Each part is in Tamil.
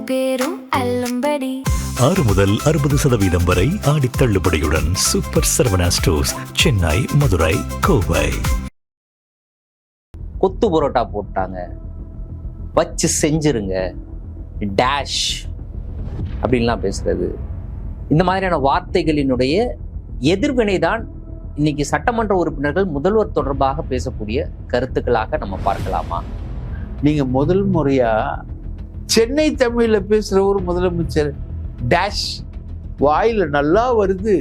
பேரும் அல்லும்படி 6 முதல் 60% வரை ஆடி தள்ளுபடியுடன் சூப்பர் சரவணா ஸ்டோர்ஸ், சென்னை, மதுரை, கோவை. கொத்து புரோட்டா போட்டாங்க, வச்சு செஞ்சிருங்க, டேஷ் அப்படின்லாம் பேசுறது, இந்த மாதிரியான வார்த்தைகளினுடைய எதிர்வினை தான் இன்னைக்கு சட்டமன்ற உறுப்பினர்கள் முதல்வர் தொடர்பாக பேசக்கூடிய கருத்துக்களாக நம்ம பார்க்கலாமா? நீங்க முதல் முறையா சென்னை தமிழ்ல பேசுற ஒரு முதலமைச்சர் டேஷ் வாயில நல்லா வருது.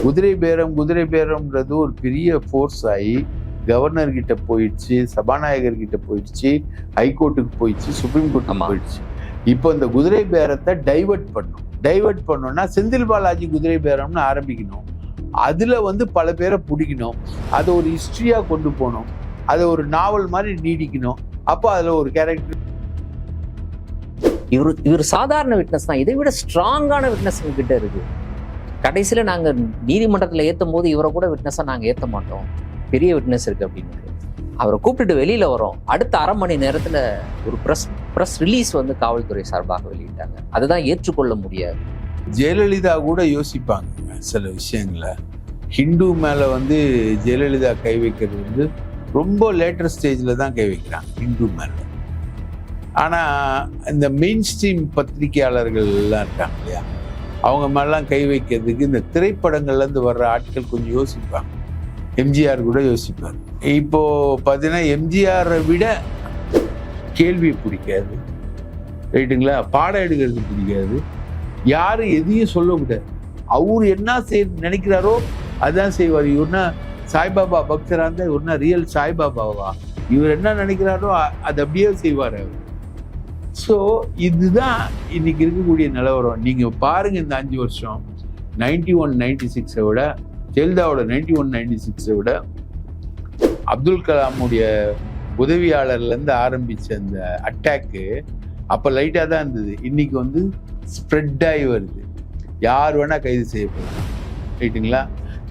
குதிரை பேரம்ன்றது ஒரு பெரிய ஃபோர்ஸ் ஆகி கவர்னர் கிட்ட போயிடுச்சு, சபாநாயகர் கிட்ட போயிடுச்சு, ஹைகோர்ட்டுக்கு போயிடுச்சு, சுப்ரீம் கோர்ட்டுக்கு போயிடுச்சு. இப்போ இந்த குதிரை பேரத்தை டைவர்ட் பண்ணோம்னா செந்தில் பாலாஜி குதிரை பேரம்னு ஆரம்பிக்கணும். அதுல பல பேரை பிடிக்கணும், அதை ஒரு ஹிஸ்டரியா கொண்டு போகணும், அதை ஒரு நாவல் மாதிரி நீடிக்கணும். அப்போ அதுல ஒரு கேரக்டர். இவர் சாதாரண விட்னஸ் தான், இதை விட ஸ்ட்ராங்கான விட்னஸ் கிட்ட இருக்கு. கடைசியில நாங்க நீதிமன்றத்துல ஏத்தும் போது இவரை கூட விட்னஸா நாங்க ஏத்த மாட்டோம், பெரிய விட்னஸ் இருக்கு அப்படின்னு அவரை கூப்பிட்டுட்டு வெளியில வரோம். அடுத்த அரை மணி நேரத்துல ஒரு பிரஸ் ரிலீஸ் காவல்துறை சார்பாக வெளியிட்டாங்க. அதுதான் ஏற்றுக்கொள்ள முடியாது. ஜெயலலிதா கூட யோசிப்பாங்க சில விஷயங்களை. ஹிந்து மேல ஜெயலலிதா கை வைக்கிறது ரொம்ப லேட்டர் ஸ்டேஜில் தான் கை வைக்கிறாங்க ஹிந்து மேலே. ஆனால் இந்த மெயின் ஸ்ட்ரீம் பத்திரிகையாளர்கள் எல்லாம் இருக்காங்க இல்லையா, அவங்க மேலாம் கை வைக்கிறதுக்கு இந்த திரைப்படங்கள்லேருந்து வர்ற ஆட்கள் கொஞ்சம் யோசிப்பாங்க. எம்ஜிஆர் கூட யோசிப்பார். இப்போ பார்த்தீங்கன்னா எம்ஜிஆரை விட கேள்வி பிடிக்காது, ரைட்டுங்களா, பாடம் எடுக்கிறது பிடிக்காது, யாரும் எதையும் சொல்ல முடியாது. அவர் என்ன நினைக்கிறாரோ அதுதான் செய்வார். இவர்னா சாய்பாபா பக்தரா இருந்தா இவர்னா ரியல் சாய்பாபாவா, இவர் என்ன நினைக்கிறாரோ அது அப்படியே செய்வார் அவர். ஸோ இதுதான் இன்னைக்கு இருக்கக்கூடிய நிலவரம். நீங்க பாருங்க, இந்த 5 வருஷம் 91-96 விட, ஜெயலலிதாவோட 91-96 விட, அப்துல் கலாமுடைய உதவியாளர்லேருந்து ஆரம்பிச்ச அந்த அட்டாக்கு அப்போ லைட்டாக தான் இருந்தது. இன்னைக்கு ஸ்ப்ரெட் ஆகி வருது. யார் வேணா கைது செய்யப்படலாம், ரைட்டுங்களா.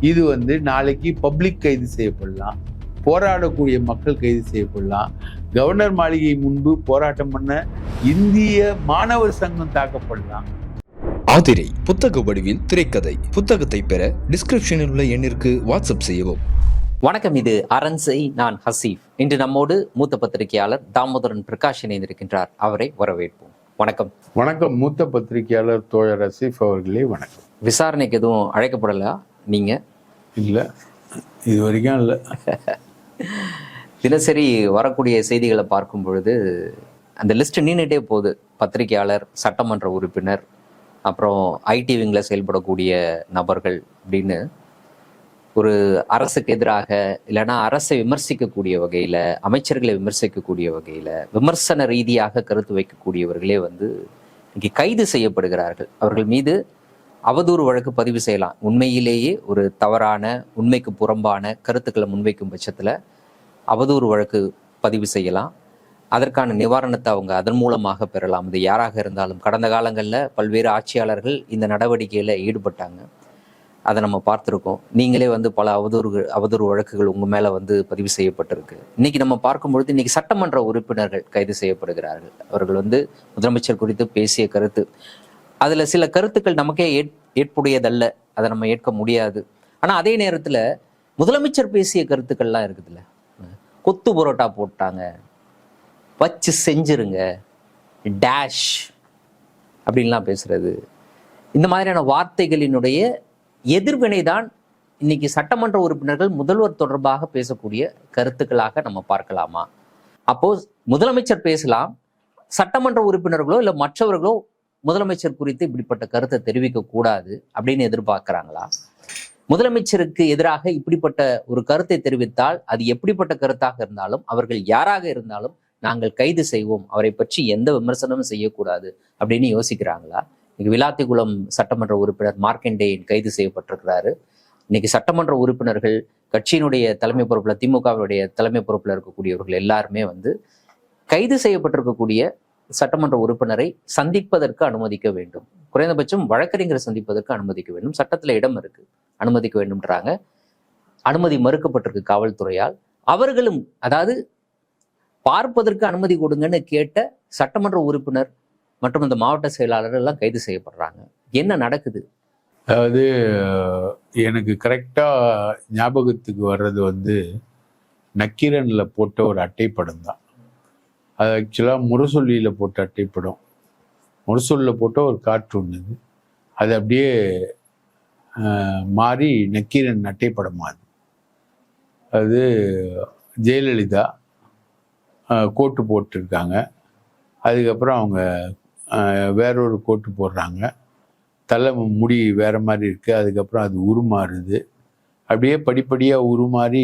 இது நாளைக்கு பப்ளிக் கைது செய்யப்படலாம், போராடக்கூடிய மக்கள் கைது செய்யப்படலாம். கவர்னர் மாளிகை முன்பு போராட்டம் பண்ண இந்திய மாணவர் சங்கம் தாக்கப்படலாம். ஆதிரை புத்தக வடிவில் திரைக்கதை புத்தகத்தை பெற டிஸ்கிரிப்ஷனில் உள்ள எண்ணிற்கு வாட்ஸ்அப் செய்யவும். வணக்கம், இது அரண்சை, நான் ஹசீஃப். இன்று நம்மோடு மூத்த பத்திரிகையாளர் தாமோதரன் பிரகாஷ் இணைந்திருக்கின்றார். அவரை வரவேற்போம். வணக்கம். வணக்கம், மூத்த பத்திரிகையாளர் தோழர் ஹசீஃப் அவர்களே வணக்கம். விசாரணைக்கு எதுவும் அழைக்கப்படலையா நீங்க? இல்லை, இது வரைக்கும் இல்லை. தினசரி வரக்கூடிய செய்திகளை பார்க்கும் பொழுது அந்த லிஸ்ட் நீண்டுட்டே போகுது. பத்திரிகையாளர், சட்டமன்ற உறுப்பினர், அப்புறம் ஐடி விங்ல செயல்படக்கூடிய நபர்கள் அப்படின்னு ஒரு அரசுக்கு எதிராக இல்லைன்னா அரசை விமர்சிக்கக்கூடிய வகையில, அமைச்சர்களை விமர்சிக்கக்கூடிய வகையில, விமர்சன ரீதியாக கருத்து வைக்கக்கூடியவர்களே இங்கே கைது செய்யப்படுகிறார்கள். அவர்கள் மீது அவதூறு வழக்கு பதிவு செய்யலாம். உண்மையிலேயே ஒரு தவறான, உண்மைக்கு புறம்பான கருத்துக்களை முன்வைக்கும் பட்சத்துல அவதூறு வழக்கு பதிவு செய்யலாம். அதற்கான நிவாரணத்தை அவங்க அதன் மூலமாக பெறலாம். இது யாராக இருந்தாலும். கடந்த காலங்களில் பல்வேறு ஆட்சியாளர்கள் இந்த நடவடிக்கையில் ஈடுபட்டாங்க, அதை நம்ம பார்த்துருக்கோம். நீங்களே பல அவதூறு வழக்குகள் உங்க மேல பதிவு செய்யப்பட்டிருக்கு. இன்னைக்கு நம்ம பார்க்கும்பொழுது இன்னைக்கு சட்டமன்ற உறுப்பினர்கள் கைது செய்யப்படுகிறார்கள். அவர்கள் முதலமைச்சர் குறித்து பேசிய கருத்து, அதுல சில கருத்துக்கள் நமக்கே ஏற்புடையதல்ல, அதை நம்ம ஏற்க முடியாது. ஆனா அதே நேரத்துல முதலமைச்சர் பேசிய கருத்துக்கள்லாம் இருக்குதுல்ல, கொத்து புரோட்டா போட்டாங்க, வச்சு செஞ்சிருங்க, டேஷ் அப்படின்லாம் பேசுறது, இந்த மாதிரியான வார்த்தைகளினுடைய எதிர்வினை தான் இன்னைக்கு சட்டமன்ற உறுப்பினர்கள் முதல்வர் தொடர்பாக பேசக்கூடிய கருத்துக்களாக நம்ம பார்க்கலாமா? அப்போ முதலமைச்சர் பேசலாம், சட்டமன்ற உறுப்பினர்களோ இல்லை மற்றவர்களோ முதலமைச்சர் குறித்து இப்படிப்பட்ட கருத்தை தெரிவிக்க கூடாது அப்படின்னு எதிர்பார்க்கிறாங்களா? முதலமைச்சருக்கு எதிராக இப்படிப்பட்ட ஒரு கருத்தை தெரிவித்தால் அது எப்படிப்பட்ட கருத்தாக இருந்தாலும், அவர்கள் யாராக இருந்தாலும் நாங்கள் கைது செய்வோம், அவரை பற்றி எந்த விமர்சனமும் செய்யக்கூடாது அப்படின்னு யோசிக்கிறாங்களா? இன்னைக்கு விளாத்திகுளம் சட்டமன்ற உறுப்பினர் மார்க்கண்டேயன் கைது செய்யப்பட்டிருக்கிறாரு. இன்னைக்கு சட்டமன்ற உறுப்பினர்கள், கட்சியினுடைய தலைமை பொறுப்புல, திமுகவுடைய தலைமை பொறுப்புல இருக்கக்கூடியவர்கள் எல்லாருமே கைது செய்யப்பட்டிருக்கக்கூடிய சட்டமன்ற உறுப்பினரை சந்திப்பதற்கு அனுமதிக்க வேண்டும். குறைந்தபட்சம் வழக்கறிஞரை சந்திப்பதற்கு அனுமதிக்க வேண்டும். சட்டத்துல இடம் இருக்கு, அனுமதிக்க வேண்டும்ன்றாங்க. அனுமதி மறுக்கப்பட்டிருக்கு காவல்துறையால். அவர்களும், அதாவது பார்ப்பதற்கு அனுமதி கொடுங்கன்னு கேட்ட சட்டமன்ற உறுப்பினர் மற்றும் இந்த மாவட்ட செயலாளர் எல்லாம் கைது செய்யப்படுறாங்க. என்ன நடக்குது? அதாவது எனக்கு கரெக்டாக ஞாபகத்துக்கு வர்றது வந்து நக்கீரனில் போட்ட ஒரு அட்டைப்படம் தான். அது ஆக்சுவலாக முரசொல்லியில் போட்ட அட்டைப்படம், முரசொல்லியில் போட்ட ஒரு கார்ட்டூன் இது. அது அப்படியே மாறி நக்கீரன் அட்டைப்படமா அது ஜெயலலிதா கோட்டு போட்டிருக்காங்க. அதுக்கப்புறம் அவங்க வேறொரு கோட்டு போடுறாங்க. தலை முடி வேற மாதிரி இருக்குது. அதுக்கப்புறம் அது உருமாறுது. அப்படியே படிப்படியாக உருமாறி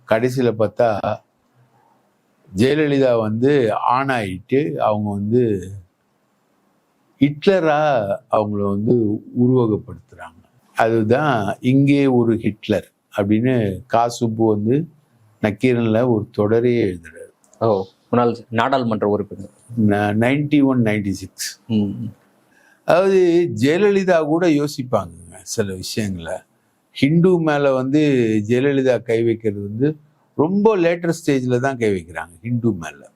கடைசியில் பார்த்தா ஜெயலலிதா வந்து ஆணாயிட்டு அவங்க வந்து ஹிட்லராக அவங்கள வந்து உருவகப்படுத்துகிறாங்க. அதுதான் இங்கே ஒரு ஹிட்லர் அப்படின்னு காசுப்பு வந்து நக்கீரனில் ஒரு தொடரையே எழுதுறாரு. முன்னாள் நாடாளுமன்ற உறுப்பினர் 91-96. அதாவது ஜெயலலிதா கூட யோசிப்பாங்க சில விஷயங்களை. ஹிந்து மேலே வந்து ஜெயலலிதா கை வைக்கிறது வந்து ரொம்ப லேட்டர் ஸ்டேஜில் தான் கை வைக்கிறாங்க ஹிந்து மேலே.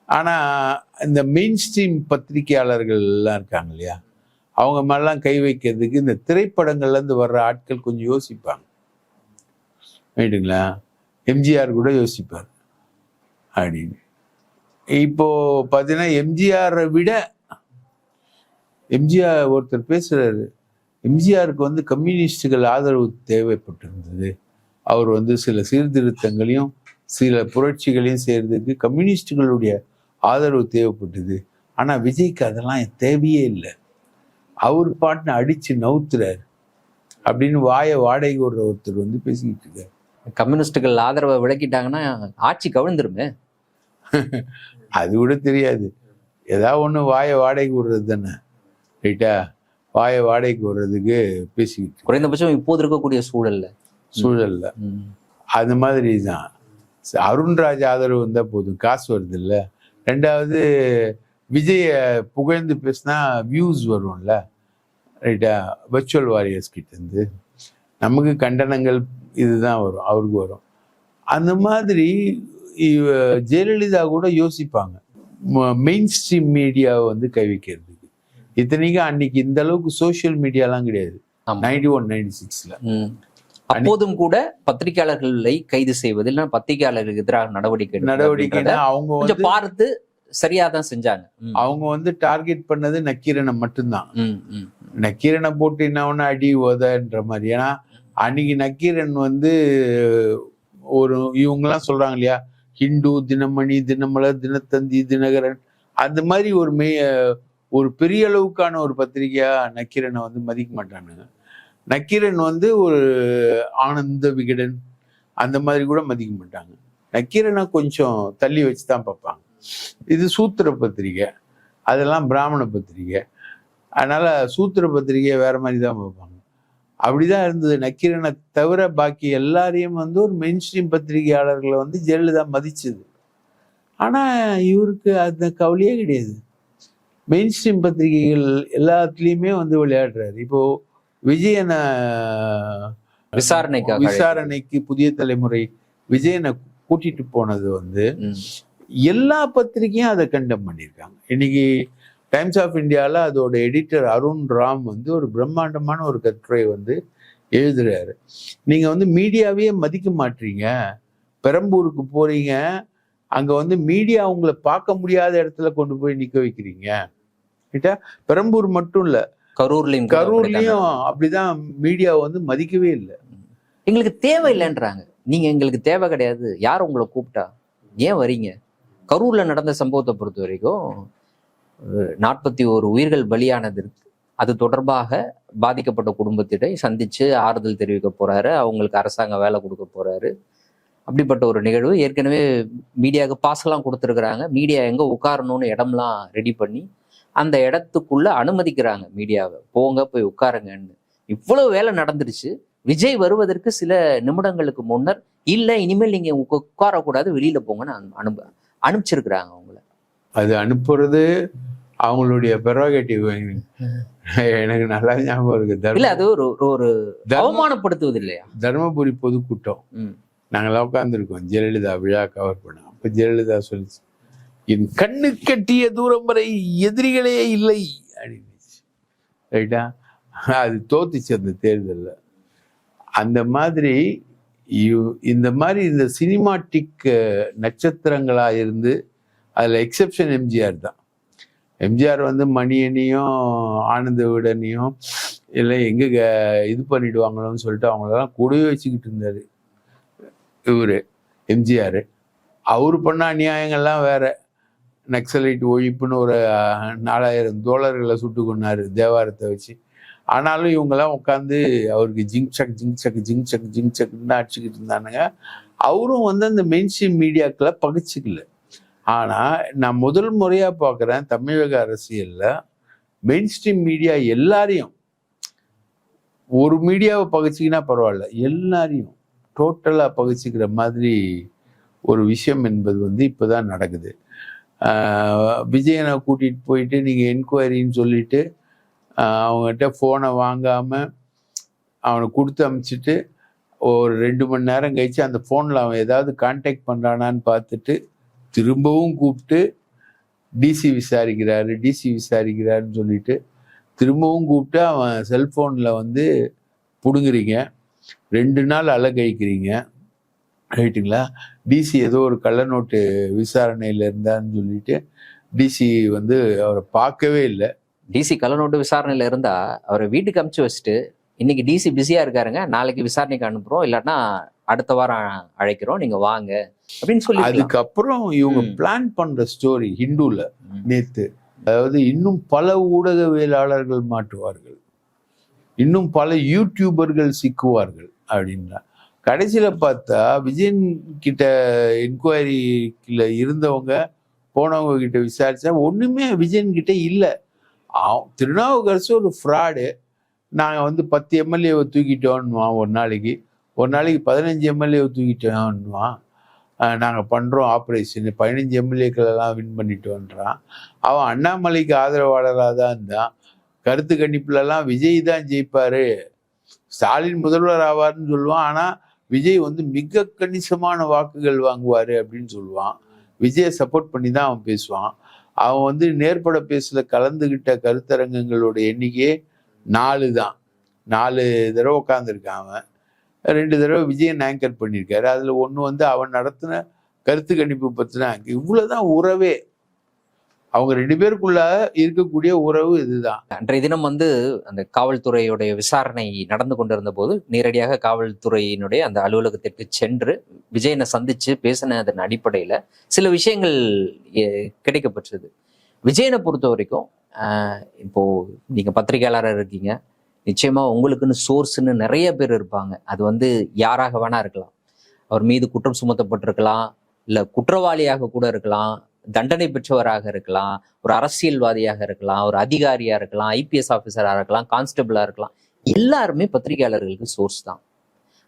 ஆனால் இந்த மெயின் ஸ்ட்ரீம் பத்திரிகையாளர்கள் எல்லாம் இருக்காங்க இல்லையா, அவங்க மேலாம் கை வைக்கிறதுக்கு இந்த திரைப்படங்கள்லேருந்து வர்ற ஆட்கள் கொஞ்சம் யோசிப்பாங்க. ரைட்டுங்களா? எம்ஜிஆர் கூட யோசிப்பார் அப்படின்னு. இப்போ பார்த்தீங்கன்னா எம்ஜிஆரை விட எம்ஜிஆர் ஒருத்தர் பேசுறாரு, எம்ஜிஆருக்கு வந்து கம்யூனிஸ்டுகள் ஆதரவு தேவைப்பட்டிருந்தது. அவர் வந்து சில சீர்திருத்தங்களையும் சில புரட்சிகளையும் செய்யறதுக்கு கம்யூனிஸ்டுகளுடைய ஆதரவு தேவைப்பட்டது. ஆனால் விஜய்க்கு அதெல்லாம் தேவையே இல்லை, அவர் பாட்டுன்னு அடிச்சு நவுத்துறாரு அப்படின்னு வாடகை விடுற ஒருத்தர் வந்து பேசிக்கிட்டு இருக்காரு. கம்யூனிஸ்டுகள் ஆதரவை விளக்கிட்டாங்கன்னா ஆட்சி கவிழ்ந்துருமே. அது கூட தெரியாது. ஏதாவது ஒன்று வாடகைக்கு விடுறது தானே. ரைட்டா? வாடகைக்கு விடுறதுக்கு பேசிக்கிட்டு குறைந்தபட்சம் இப்போது இருக்கக்கூடிய சூழல்ல அது மாதிரி தான். அருண்ராஜ் ஆதரவு வந்தால் போதும், காசு வருது இல்லை. ரெண்டாவது விஜய புகழ்ந்து பேசினா வியூஸ் வரும்ல. ரைட்டா? வர்ச்சுவல் வாரியர்ஸ் கிட்டேருந்து நமக்கு கண்டனங்கள் இதுதான் வரும், அவருக்கு வரும். அந்த மாதிரி ஜெயலலிதா கூட யோசிப்பாங்க மெயின் ஸ்ட்ரீம் மீடியாவை வந்து கை வைக்கிறதுக்கு. இத்தனைக்கும் அன்னைக்கு இந்த அளவுக்கு சோசியல் மீடியாலாம் கிடையாது 91-96ல. அப்போதும் கூட பத்திரிகையாளர்களை கைது செய்வதில் பத்திரிகையாளர்களுக்கு எதிராக நடவடிக்கை அவங்க வந்து பார்த்து சரியாதான் செஞ்சாங்க. அவங்க வந்து டார்கெட் பண்ணது நக்கீரனை மட்டும்தான். நக்கீரனை போட்டு என்ன ஒண்ணு அடி ஓதன்ற மாதிரி. ஏன்னா அன்னைக்கு நக்கீரன் வந்து ஒரு இவங்கெல்லாம் சொல்றாங்க இல்லையா, ஹிந்து, தினமணி, தினமலர், தினத்தந்தி, தினகரன், அந்த மாதிரி ஒரு பெரிய அளவுக்கான ஒரு பத்திரிகையா நக்கீரனை வந்து மதிக்க மாட்டானுங்க. நக்கீரன் வந்து ஒரு ஆனந்த விகடன் அந்த மாதிரி கூட மதிக்க மாட்டாங்க. நக்கீரனை கொஞ்சம் தள்ளி வச்சு தான் பார்ப்பாங்க. இது சூத்திர பத்திரிகை, அதெல்லாம் பிராமண பத்திரிகை. அதனால சூத்திர பத்திரிகையை வேற மாதிரி தான் பார்ப்பாங்க. அப்படிதான் இருந்தது. நக்கீரனை தவிர பாக்கி எல்லாரையும் வந்து ஒரு மெயின் ஸ்ட்ரீம் பத்திரிகையாளர்களை வந்து ஜெயலலிதா மதிச்சது. ஆனா இவருக்கு அந்த கவலையே கிடையாது. மெயின் ஸ்ட்ரீம் பத்திரிகைகள் எல்லாத்துலேயுமே வந்து விளையாடுறாரு. இப்போ விஜயனை விசாரணைக்கு புதிய தலைமுறை விஜயனை கூட்டிட்டு போனது வந்து எல்லா பத்திரிகையும் அதை கண்டம் பண்ணியிருக்காங்க. இன்னைக்கு டைம்ஸ் ஆஃப் இந்தியாவில் அதோட எடிட்டர் அருண் ராம் வந்து ஒரு பிரம்மாண்டமான ஒரு கட்டுரை வந்து எழுதுறாரு. நீங்க வந்து மீடியாவே மதிக்க மாட்டீங்க, பெரம்பூருக்கு போறீங்க, அங்க வந்து மீடியா உங்களை பார்க்க முடியாத இடத்துல கொண்டு போய் நிக்க வைக்கிறீங்க. கிட்டா பெரம்பூர் மட்டும் இல்ல, கரூர்லயும் அப்படிதான் மீடியா வந்து மதிக்கவே இல்லை. எங்களுக்கு தேவை இல்லைன்றாங்க. நீங்க எங்களுக்கு தேவை கிடையாது, யார் உங்களை கூப்பிட்டா ஏன் வரீங்க? கரூர்ல நடந்த சம்பவத்தை பொறுத்த வரைக்கும் 41 உயிர்கள் பலியானதற்கு அது தொடர்பாக பாதிக்கப்பட்ட குடும்பத்திட சந்திச்சு ஆறுதல் தெரிவிக்க போறாரு, அவங்களுக்கு அரசாங்க வேலை கொடுக்க போறாரு. அப்படிப்பட்ட ஒரு நிகழ்வு. ஏற்கனவே மீடியாவுக்கு பாசெல்லாம் கொடுத்துருக்குறாங்க. மீடியா எங்க உட்காரணும்னு இடம்லாம் ரெடி பண்ணி அந்த இடத்துக்குள்ள அனுமதிக்கிறாங்க மீடியாவை, போங்க போய் உட்காருங்கன்னு. இவ்வளவு வேலை நடந்துருச்சு. விஜய் வருவதற்கு சில நிமிடங்களுக்கு முன்னர் இல்லை இனிமேல் நீங்க உட்காரக்கூடாது, வெளியில போங்கன்னு அனுப்பிச்சிருக்கிறாங்க அவங்கள. அது அனுப்புறது அவங்களுடைய பெரோகேட்டிவ். எனக்கு நல்லா ஞாபகம் இருக்கு. இல்ல அது ஒரு அவமானப்படுத்துவது இல்லையா? தர்மபுரி பொதுக்கூட்டம் நாங்களாம் உட்காந்துருக்கோம், ஜெயலலிதா விழா கவர் பண்ணோம். அப்போ ஜெயலலிதா சொல்லிச்சு, என் கண்ணு கட்டிய தூரம் வரை எதிரிகளே இல்லை அப்படின்னு. ரைட்டா? அது தோத்துச்சு அந்த தேர்தலில். அந்த மாதிரி இந்த சினிமாட்டிக் நட்சத்திரங்களா இருந்து அதில் எக்ஸெப்ஷன் எம்ஜிஆர் தான். எம்ஜிஆர் வந்து மணியனையும் ஆனந்த விடனையும் இல்லை எங்கே இது பண்ணிடுவாங்களோன்னு சொல்லிட்டு அவங்களெல்லாம் கூடவே வச்சுக்கிட்டு இருந்தார் இவர் எம்ஜிஆர். அவர் பண்ண அநியாயங்கள்லாம் வேற. நக்சலைட் ஒழிப்புன்னு ஒரு $4000 சுட்டு கொண்டாரு தேவாரத்தை வச்சு. ஆனாலும் இவங்கெல்லாம் உட்காந்து அவருக்கு ஜிங் சக்குன்னு அடிச்சுக்கிட்டு இருந்தானுங்க. அவரும் வந்து அந்த மெயின் ஸ்ட்ரீம் மீடியாக்களை பகிச்சுக்கல. ஆனால் நான் முதல் முறையாக பார்க்குறேன் தமிழக அரசியலில் மெயின் ஸ்ட்ரீம் மீடியா எல்லாரையும், ஒரு மீடியாவை பகிச்சிக்கினா பரவாயில்ல, எல்லாரையும் டோட்டலாக பகிச்சிக்கிற மாதிரி ஒரு விஷயம் என்பது வந்து இப்போ தான் நடக்குது. விஜயனை கூட்டிகிட்டு போயிட்டு நீங்கள் என்கொயரின்னு சொல்லிட்டு அவங்ககிட்ட ஃபோனை வாங்காமல் அவனை கொடுத்து அனுப்பிச்சிட்டு ஒரு 2 மணி நேரம் கழிச்சு அந்த ஃபோனில் அவன் ஏதாவது கான்டாக்ட் பண்ணுறானான்னு பார்த்துட்டு திரும்பவும் கூப்பிட்டு டிசி விசாரிக்கிறாருன்னு சொல்லிட்டு திரும்பவும் கூப்பிட்டு அவன் செல்ஃபோனில் வந்து பிடுங்குறீங்க. 2 நாள் அலகழிக்கிறீங்க. ரைட்டுங்களா? டிசி ஏதோ ஒரு கள்ள நோட்டு விசாரணையில் இருந்தான்னு சொல்லிட்டு டிசி வந்து அவரை பார்க்கவே இல்லை. டிசி கள்ள நோட்டு விசாரணையில் இருந்தா அவரை வீட்டுக்கு அனுப்பிச்சு வச்சுட்டு இன்னைக்கு டிசி பிஸியா இருக்காருங்க, நாளைக்கு விசாரணைக்கு அனுப்புறோம், இல்லாட்டா அடுத்த வாரம் அழைக்கிறோம், நீங்க வாங்க அப்படின்னு சொல்லி. அதுக்கப்புறம் இவங்க பிளான் பண்ற ஸ்டோரி ஹிந்துல நேத்து, அதாவது இன்னும் பல ஊடகவியலாளர்கள் மாட்டுவார்கள், இன்னும் பல யூடியூபர்கள் சிக்குவார்கள் அப்படின்னா. கடைசியில பார்த்தா விஜயன் கிட்ட என்கொயரில இருந்தவங்க போனவங்க கிட்ட விசாரிச்சா ஒண்ணுமே விஜயன் கிட்ட இல்லை. திருநாவுக்கரசு ஒரு ஃப்ராடு. நாங்கள் வந்து 10 எம்எல்ஏவை தூக்கிட்டோன்னுவான், ஒரு நாளைக்கு 15 எம்எல்ஏவை தூக்கிட்டோன்னுவான். நாங்கள் பண்ணுறோம் ஆப்ரேஷன், 15 எம்எல்ஏக்களெல்லாம் வின் பண்ணிட்டோன்றான். அவன் அண்ணாமலைக்கு ஆதரவாளராக தான் இருந்தான். கருத்து கணிப்புலலாம் விஜய் தான் ஜெயிப்பார், ஸ்டாலின் முதல்வர் ஆவார்னு சொல்லுவான். ஆனால் விஜய் வந்து மிக கணிசமான வாக்குகள் வாங்குவார் அப்படின்னு சொல்லுவான். விஜயை சப்போர்ட் பண்ணி தான் அவன் பேசுவான். அவன் வந்து நேர்பட பேசல கலந்துகிட்ட கருத்தரங்கங்களோட எண்ணிக்கையே 4 தான். 4 தடவை உட்காந்துருக்கான் அவன். 2 தடவை விஜயன் ஆங்கர் பண்ணியிருக்காரு. அதில் ஒன்று வந்து அவன் நடத்தின கருத்து கணிப்பு பற்றின இவ்வளோதான் உறவே. அவங்க 2 பேருக்குள்ள இருக்கக்கூடிய உறவு இதுதான். அன்றைய தினம் வந்து அந்த காவல்துறையுடைய விசாரணை நடந்து கொண்டிருந்த போது நேரடியாக காவல்துறையினுடைய அந்த அலுவலகத்திற்கு சென்று விஜயனை சந்திச்சு பேசினதன் அடிப்படையில சில விஷயங்கள் கிடைக்கப்பட்டது. விஜயனை பொறுத்த வரைக்கும் இப்போ நீங்க பத்திரிகையாளராக இருக்கீங்க, நிச்சயமா உங்களுக்குன்னு சோர்ஸ்ன்னு நிறைய பேர் இருப்பாங்க. அது வந்து யாராக வேணா இருக்கலாம். அவர் மீது குற்றம் சுமத்தப்பட்டிருக்கலாம், இல்ல குற்றவாளியாக கூட இருக்கலாம், தண்டனை பெற்றவராக இருக்கலாம், ஒரு அரசியல்வாதியாக இருக்கலாம், ஒரு அதிகாரியா இருக்கலாம், ஐபிஎஸ் ஆஃபீஸராக இருக்கலாம், கான்ஸ்டபிளா இருக்கலாம். எல்லாருமே பத்திரிகையாளர்களுக்கு சோர்ஸ் தான்.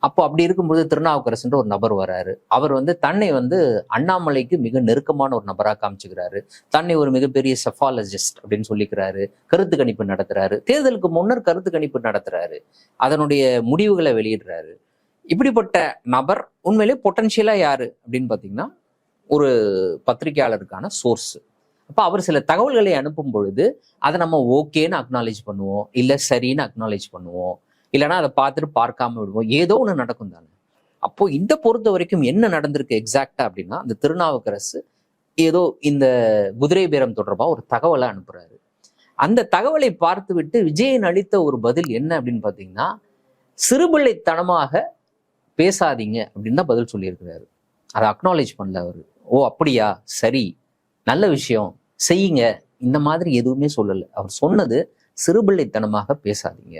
அப்போ அப்படி இருக்கும்போது திருநாவுக்கரசுன்ற ஒரு நபர் வராரு. அவர் வந்து தன்னை வந்து அண்ணாமலைக்கு மிக நெருக்கமான ஒரு நபராக காமிச்சுக்கிறாரு. தன்னை ஒரு மிகப்பெரிய செஃபாலஜிஸ்ட் அப்படின்னு சொல்லிக்கிறாரு. கருத்து கணிப்பு நடத்துறாரு. தேர்தலுக்கு முன்னர் கருத்து கணிப்பு நடத்துறாரு. அதனுடைய முடிவுகளை வெளியிடுறாரு. இப்படிப்பட்ட நபர் உண்மையிலே பொட்டன்ஷியலா யாரு அப்படின்னு பார்த்தீங்கன்னா ஒரு பத்திரிகையாளருக்கான சோர்ஸ். அப்போ அவர் சில தகவல்களை அனுப்பும் பொழுது அதை நம்ம ஓகேன்னு அக்னாலேஜ் பண்ணுவோம், இல்லை சரின்னு அக்னாலேஜ் பண்ணுவோம், இல்லைன்னா அதை பார்த்துட்டு பார்க்காம விடுவோம். ஏதோ ஒன்று நடக்கும் தானே. அப்போ இந்த பொறுத்த வரைக்கும் என்ன நடந்திருக்கு எக்ஸாக்டா அப்படின்னா, அந்த திருநாவுக்கரசு ஏதோ இந்த குதிரை பேரம் தொடர்பாக ஒரு தகவலை அனுப்புறாரு. அந்த தகவலை பார்த்து விட்டு விஜயன் அளித்த ஒரு பதில் என்ன அப்படின்னு பார்த்தீங்கன்னா, சிறுபிள்ளைத்தனமாக பேசாதீங்க அப்படின்னு தான் பதில் சொல்லியிருக்கிறாரு. அதை அக்னாலேஜ் பண்ணல அவரு. ஓ அப்படியா, சரி, நல்ல விஷயம், செய்யுங்க, இந்த மாதிரி எதுவுமே சொல்லலை. அவர் சொன்னது சிறுபிள்ளைத்தனமாக பேசாதீங்க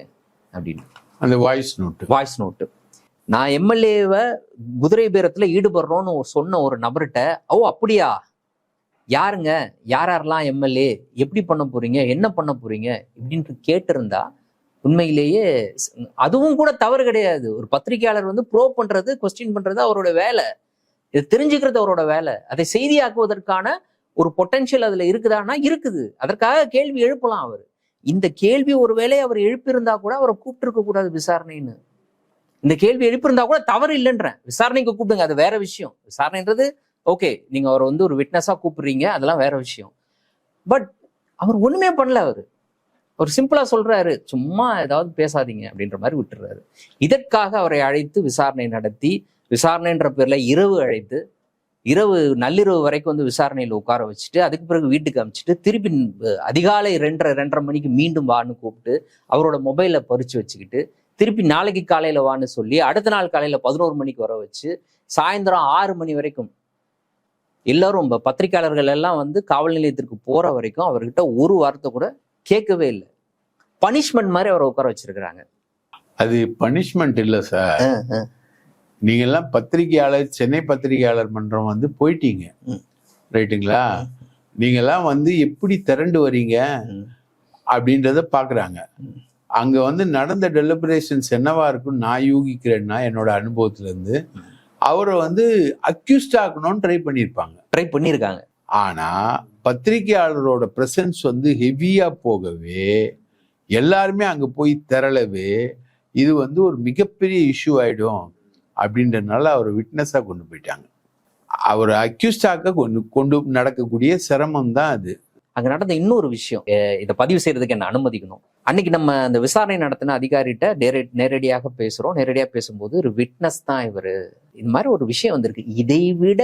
அப்படின்னு. அந்த வாய்ஸ் நோட்டு நான் எம்எல்ஏவை குதிரை பேரத்துல ஈடுபடுறோன்னு சொன்ன ஒரு நபர்கிட்ட ஓ அப்படியா, யாருங்க, யாரெல்லாம் எம்எல்ஏ, எப்படி பண்ண போறீங்க, என்ன பண்ண போறீங்க இப்படின்ட்டு கேட்டிருந்தா உண்மையிலேயே அதுவும் கூட தவறு கிடையாது. ஒரு பத்திரிகையாளர் வந்து ப்ரோ பண்றது, கொஸ்டின் பண்றது அவரோட வேலை. இது தெரிஞ்சுக்கிறது அவரோட வேலை. அதை செய்தியாக்குவதற்கான ஒரு பொட்டன்ஷியல் அதுல இருக்குதானா? இருக்குது. அதற்காக கேள்வி எழுப்பலாம். அவர் இந்த கேள்வி ஒருவேளை அவர் எழுப்பியிருந்தா கூட அவரை கூப்பிட்டு இருக்க கூடாது விசாரணைன்னு. இந்த கேள்வி எழுப்பியிருந்தா கூட தவறு இல்லைன்றேன். விசாரணைக்கு கூப்பிடுங்க, அது வேற விஷயம். விசாரணைன்றது ஓகே, நீங்க அவரை வந்து ஒரு விட்னஸா கூப்பிடுறீங்க, அதெல்லாம் வேற விஷயம். பட் அவர் ஒண்ணுமே பண்ணல. அவர் சிம்பிளா சொல்றாரு, சும்மா ஏதாவது பேசாதீங்க அப்படின்ற மாதிரி விட்டுறாரு. இதற்காக அவரை அழைத்து விசாரணை நடத்தி, விசாரணைன்ற பேர்ல இரவு நள்ளிரவு வரைக்கும் வந்து விசாரணையில உட்கார வச்சுட்டு, அதுக்கு பிறகு வீட்டுக்கு அனுப்பிச்சிட்டு, திருப்பி அதிகாலை 2:30 மணிக்கு மீண்டும் வான்னு கூப்பிட்டு அவரோட மொபைலை பறிச்சு வச்சுக்கிட்டு, திருப்பி நாளைக்கு காலையில வான்னு சொல்லி, அடுத்த நாள் காலையில 11 மணிக்கு வர வச்சு, சாயந்தரம் 6 மணி வரைக்கும் எல்லாரும் பத்திரிகையாளர்கள் எல்லாம் வந்து காவல் நிலையத்திற்கு போற வரைக்கும் அவர்கிட்ட ஒரு வார்த்தை கூட கேட்கவே இல்லை. பனிஷ்மெண்ட் மாதிரி அவரை உட்கார வச்சிருக்கிறாங்க. அது பனிஷ்மெண்ட் இல்லை சார். நீங்க எல்லாம் பத்திரிகையாளர், சென்னை பத்திரிகையாளர் மன்றம் வந்து போயிட்டீங்க, ரைட்டுங்களா? நீங்க எல்லாம் வந்து எப்படி திரண்டு வரீங்க அப்படின்றத பாக்குறாங்க. அங்க வந்து நடந்த டெலிபரேஷன்ஸ் என்னவா இருக்குன்னு நான் யூகிக்கிறேன்னா, என்னோட அனுபவத்துல இருந்து அவரை வந்து அக்யூஸ்ட் ஆக்கணும்னு ட்ரை பண்ணியிருக்காங்க. ஆனா பத்திரிகையாளரோட பிரசன்ஸ் வந்து ஹெவியா போகவே, எல்லாருமே அங்க போய் திரளவே, இது வந்து ஒரு மிகப்பெரிய இஷ்யூ ஆயிடும் அப்படின்றதுனால அவர் விட்னஸா கொண்டு போயிட்டாங்க. அவர் அக்யூஸ்டாக்க கொண்டு நடக்கக்கூடிய சிரமம் தான் அது. அங்க நடந்த இன்னொரு விஷயம், இதை பதிவு செய்யறதுக்கு என்ன அனுமதிக்கணும். அன்னைக்கு நம்ம அந்த விசாரணை நடத்தின அதிகாரிகிட்ட நேரடியாக பேசுறோம். நேரடியாக பேசும்போது ஒரு விட்னஸ் தான் இவரு, இந்த மாதிரி ஒரு விஷயம் வந்திருக்கு, இதை விட